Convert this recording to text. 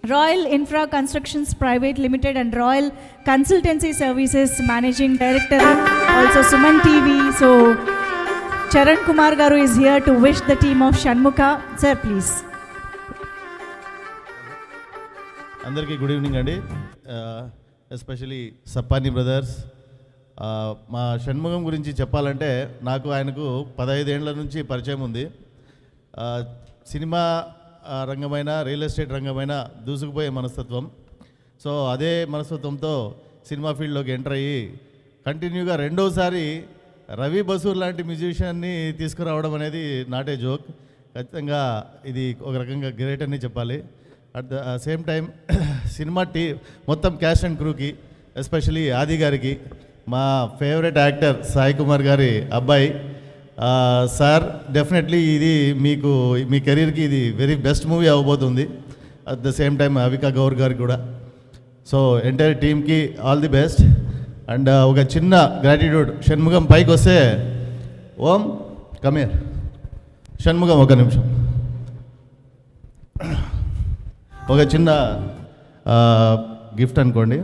Royal Infra Constructions Private Limited and Royal Consultancy Services Managing Director, also Suman TV. So Charan Kumar Garu is here to wish the team of Shanmukha. Sir, please. అందరికీ good evening అండి. Especially సప్పాని brothers. మా షణ్ముఖం గురించి చెప్పాలంటే నాకు ఆయనకు 15 ఏళ్ల నుంచి పరిచయం ఉంది. సినిమా రంగమైన రియల్ ఎస్టేట్ రంగమైన దూసుకుపోయే మనస్తత్వం. సో అదే మనస్తత్వంతో సినిమా ఫీల్డ్లోకి ఎంటర్ అయ్యి కంటిన్యూగా రెండోసారి రవి బసూర్ లాంటి మ్యూజిషియన్ని తీసుకురావడం అనేది నాట్ ఏ జోక్. ఖచ్చితంగా ఇది ఒక రకంగా గ్రేట్ అని చెప్పాలి. At the same time cinema మొత్తం క్యాస్ట్ అండ్ క్రూకి, ఎస్పెషలీ ఆది గారికి, మా ఫేవరెట్ యాక్టర్ సాయి కుమార్ గారి అబ్బాయి సార్, డెఫినెట్లీ ఇది మీకు మీ కెరీర్కి ఇది వెరీ బెస్ట్ మూవీ అవ్వబోతుంది. At the same time Avika Gaur గారికి కూడా. సో ఎంటైర్ టీమ్కి ఆల్ ది బెస్ట్. అండ్ ఒక చిన్న గ్రాటిట్యూడ్, షణ్ముఖం పైకి వస్తే, ఓం కమేర్ షణ్ముఖం ఒక నిమిషం, ఒక చిన్న గిఫ్ట్ అనుకోండి.